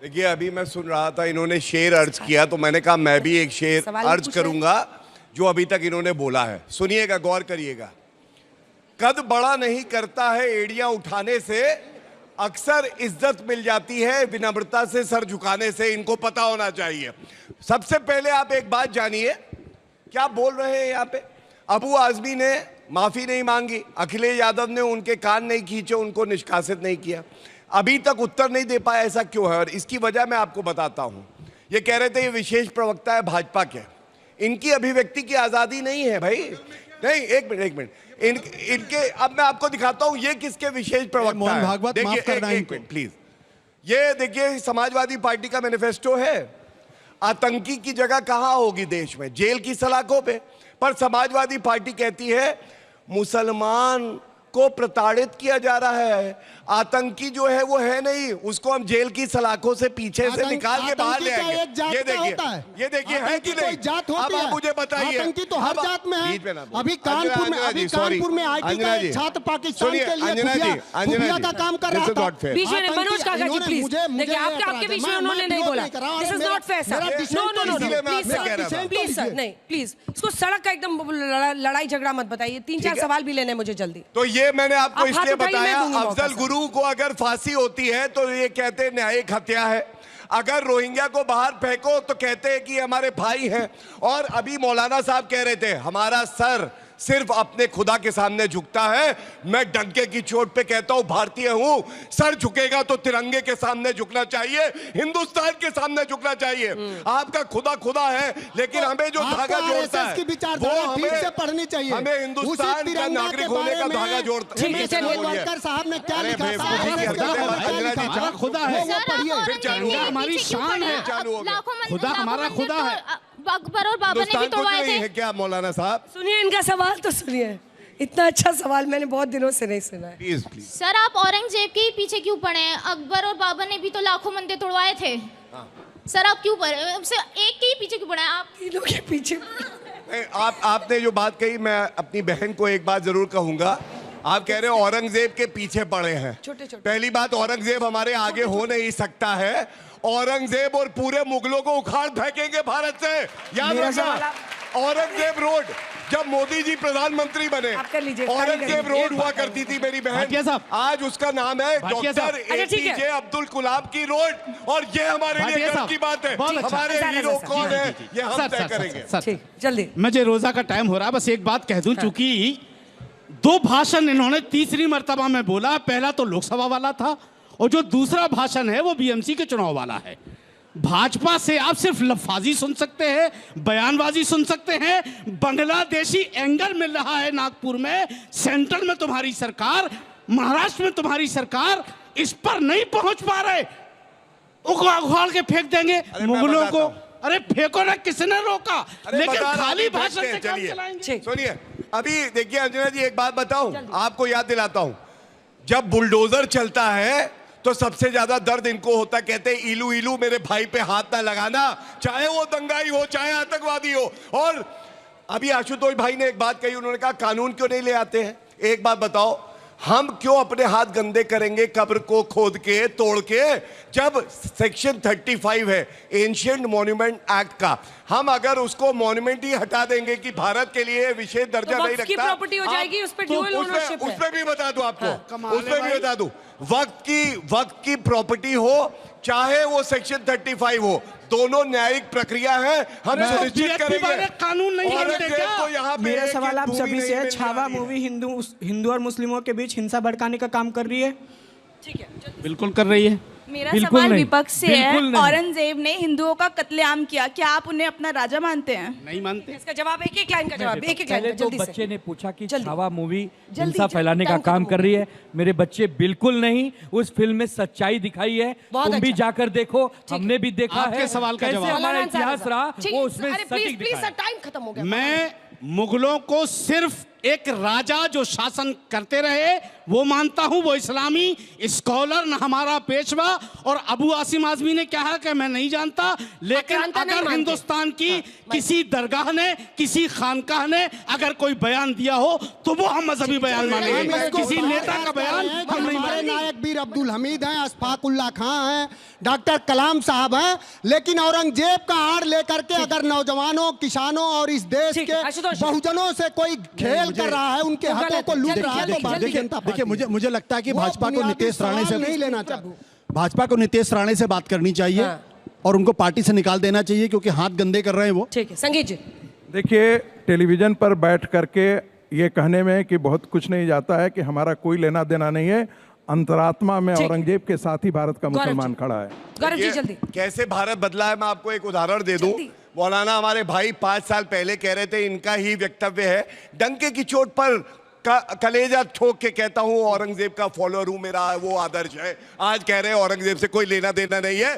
देखिए, अभी मैं सुन रहा था, इन्होंने शेर अर्ज किया, तो मैंने कहा मैं भी एक शेर सवाल अर्ज पूछ रहे हैं। करूंगा जो अभी तक इन्होंने बोला है। सुनिएगा, गौर करिएगा। कद बड़ा नहीं करता है एड़ियां उठाने से, अक्सर इज्जत मिल जाती है विनम्रता से सर झुकाने से। इनको पता होना चाहिए। सबसे पहले आप एक बात जानिए, क्या बोल रहे हैं यहाँ पे। अबू आजमी ने माफी नहीं मांगी, अखिलेश यादव ने उनके कान नहीं खींचे, उनको निष्कासित नहीं किया, अभी तक उत्तर नहीं दे पाया। ऐसा क्यों है? और इसकी वजह मैं आपको बताता हूं। ये कह रहे थे ये विशेष प्रवक्ता है भाजपा के, इनकी अभिव्यक्ति की आजादी नहीं है भाई। नहीं, एक मिनट, इनके अब मैं आपको दिखाता हूं ये किसके विशेष प्रवक्ता मोहन है। भागवत, माफ करना एक इनको। Minute please. ये देखिए, समाजवादी पार्टी का मैनिफेस्टो है। आतंकी की जगह कहां होगी देश में? जेल की सलाखों पे। पर समाजवादी पार्टी कहती है मुसलमान को प्रताड़ित किया जा रहा है, आतंकी जो है वो है नहीं, उसको हम जेल की सलाखों से पीछे से निकाल के बाहर ले आएंगे। ये देखिए, ये देखिए, है कि नहीं? जात अब होती आप है। मुझे बताइए। आतंकी तो हर अब जात में बीच में ना है। बोलो। अभी कानपुर में, अभी कानपुर में आईटी का एक छात्र पाकिस्तान के लिए खुफिया का काम कर रहा था। बीच में मनोज काका जी प्लीज, मुझे देखिए आपके बीच में उन्होंने नहीं बोला। This is not fair sir. No इसीलिए मैं प्लीज आपसे कह रहा था। सर, प्लीज सर, नहीं प्लीज, इसको सड़क का एकदम लड़ाई झगड़ा मत बताइए। 3-4 सवाल भी लेने मुझे जल्दी। तो ये मैंने आपको आप हाथ इसलिए उठाइए, मैं बताया, दूंगी मौका, अफजल सर। गुरु को अगर फांसी होती है तो ये कहते हैं न्यायिक हत्या है, अगर रोहिंग्या को बाहर फेंको तो कहते हैं कि हमारे भाई हैं। और अभी मौलाना साहब कह रहे थे हमारा सर सिर्फ अपने खुदा के सामने झुकता है। मैं डंके की चोट पे कहता हूं, भारतीय हूं, सर झुकेगा तो तिरंगे के सामने झुकना चाहिए, हिंदुस्तान के सामने झुकना चाहिए। आपका खुदा खुदा है, लेकिन हमें जो धागा जोड़ता है वो ठीक से पढ़नी चाहिए। हमें हिंदुस्तान का नागरिक होने का धागा जोड़ता है। वर्कर साहब ने क्या लिखा हमारा खुदा है, हमारी शान है, खुदा हमारा खुदा है। अकबर और बाबर ने भी तोड़वाए थे। है क्या मौलाना साहब? सुनिए इनका सवाल तो सुनिए। इतना अच्छा सवाल मैंने बहुत दिनों से नहीं सुना है। Please please. सर आप औरंगजेब के ही पीछे क्यों पड़े हैं? अकबर और बाबर ने भी तो लाखों मंदिर तोड़वाए थे। सर आप क्यों पड़े? एक के ही पीछे क्यों पड़े हैं आप? तीनों के पीछे। आपने जो बात कही, मैं अपनी बहन को एक बात जरूर कहूंगा। आप कह रहे हो औरंगजेब के पीछे पड़े हैं। छोटे-छोटे। पहली बात, औरंगजेब हमारे आगे हो नहीं सकता है। औरंगजेब और पूरे मुगलों को उखाड़ फेंकेंगे भारत से, याद रखना। औरंगजेब रोड जब मोदी जी प्रधानमंत्री बने, आप कर लीजिए, औरंगजेब रोड हुआ करती थी मेरी बहन, आज उसका नाम है डॉक्टर APJ अब्दुल कलाम की रोड। और ये हमारे लिए गर्व की बात है। हमारे हीरो कौन है ये हम तय करेंगे। जल्दी, मुझे रोजा का टाइम हो रहा है, बस एक बात कह दूं, चूंकि 2 भाषण इन्होंने तीसरी मर्तबा में बोला। पहला तो लोकसभा वाला था और जो दूसरा भाषण है वो BMC के चुनाव वाला है। भाजपा से आप सिर्फ लफाजी सुन सकते हैं, बयानबाजी सुन सकते हैं। बांग्लादेशी एंगल मिल रहा है नागपुर में, सेंट्रल में तुम्हारी सरकार, महाराष्ट्र में तुम्हारी सरकार, इस पर नहीं पहुंच पा रहे। उखाड़ के फेंक देंगे मुगलों को। अरे फेंको ना, किसने रोका? लेकिन खाली भाषण से काम चलाएंगे। सुनिए, अभी देखिए अंजना जी, एक बात बताऊं, आपको याद दिलाता हूं। जब बुलडोजर चलता है तो सबसे ज्यादा दर्द इनको होता है। कहते हैं इलू इलू मेरे भाई पे हाथ ना लगाना, चाहे वो दंगाई हो चाहे आतंकवादी हो। और अभी आशुतोष भाई ने एक बात कही, उन्होंने कहा कानून क्यों नहीं ले आते हैं। एक बात बताओ, हम क्यों अपने हाथ गंदे करेंगे कब्र को खोद के तोड़ के, जब सेक्शन 35 है एंशिएंट मॉन्यूमेंट एक्ट का, हम अगर उसको मॉन्यूमेंट ही हटा देंगे कि भारत के लिए विशेष दर्जा नहीं रखता, प्रॉपर्टी हो जाएगी, उस पे ड्यूअल ओनरशिप है। उसमें भी बता दूं आपको, उसमें भी बता दूं, वक्त की प्रॉपर्टी हो चाहे वो सेक्शन 35 हो, दोनों न्यायिक प्रक्रिया है। हम सुनिश्चित करेंगे कानून नहीं बनते क्या? तो यहाँ पे मेरा सवाल आप सभी से है, छावा मूवी हिंदू और मुस्लिमों के बीच हिंसा भड़काने का काम कर रही है? ठीक है, बिल्कुल कर रही है। मेरा बिल्कुल सवाल नहीं, विपक्ष से बिल्कुल है। नहीं। औरंगजेब ने हिंदुओं का कत्लेआम किया, क्या आप उन्हें अपना राजा मानते हैं? नहीं मानते। इसका जवाब एक लाइन का जवाब, एक लाइन पहले का, तो जल्दी से। बच्चे ने पूछा कि जल्दी। छावा मूवी जल्दी, हिंसा जल्दी, फैलाने का टाइम काम खत्म कर हो रही है। मेरे बच्चे बिल्कुल नहीं, उस फिल्म में सच्चाई दिखाई है, बहुत तुम भी अच्छा। जाकर देखो, हमने भी देखा आपके है सवाल का कैसे जवाब। हमारा इतिहास रहा, ठीक वो है, उसमें अरे प्लीज सटीक प्लीज दिखाया। सर, टाइम खत्म हो गया। मैं मुगलों को सिर्फ एक राजा जो शासन करते रहे वो मानता हूं, वो इस्लामी स्कॉलर न हमारा पेशवा। और अबू आसिम आजमी ने कहा कि मैं नहीं जानता, लेकिन आक्रांता नहीं अगर मानते। हिंदुस्तान की किसी दरगाह ने, किसी खानकाह ने अगर कोई बयान दिया हो तो वो हम मजहबी बयान मानेंगे, किसी नेता का बयान हम नहीं हमारे मानेंगे। नायक वीर अब्दुल हमीद हैं, अशफाकुल्ला खां हैं, डॉक्टर कलाम साहब हैं, लेकिन औरंगजेब का आड़ लेकर के अगर नौजवानों, किसानों और इस देश ठीक के है, आशुतोष। बहुजनों से कोई खेल कर रहा है, उनके वो हाथों गलत को है। लूट जल्दी, रहा है, तो जल्दी, भारतीय जल्दी। जनता पार्टी देखिए मुझे लगता है कि वो भाजपा को बुनियादी नीतीश राणे सवाल से नहीं लेना चाहिए। भाजपा को नीतीश राणे से बात करनी चाहिए और उनको पार्टी से निकाल देना चाहिए, क्योंकि हाथ गंदे कर रहे हैं वो। ठीक है, संगीत जी। देखिए, टेलीविजन पर बैठ करके ये कहने में कि बहुत कुछ नहीं जाता है कि हमारा कोई लेना देना नहीं है, अंतरात्मा में ठीक। औरंगजेब के साथ ही भारत का गौरव मुसलमान जी। खड़ा है। गौरव जी ये जल्दी। कैसे भारत बदला है, मैं आपको एक उदाहरण दे दूं। जल्दी। मौलाना हमारे भाई 5 साल पहले कह रहे थे, इनका ही वक्तव्य है, डंके की चोट पर कलेजा ठोक के कहता हूं औरंगजेब का फॉलोअर हूं, मेरा वो आदर्श है। आज कह रहे हैं औरंगजेब से कोई लेना देना नहीं है।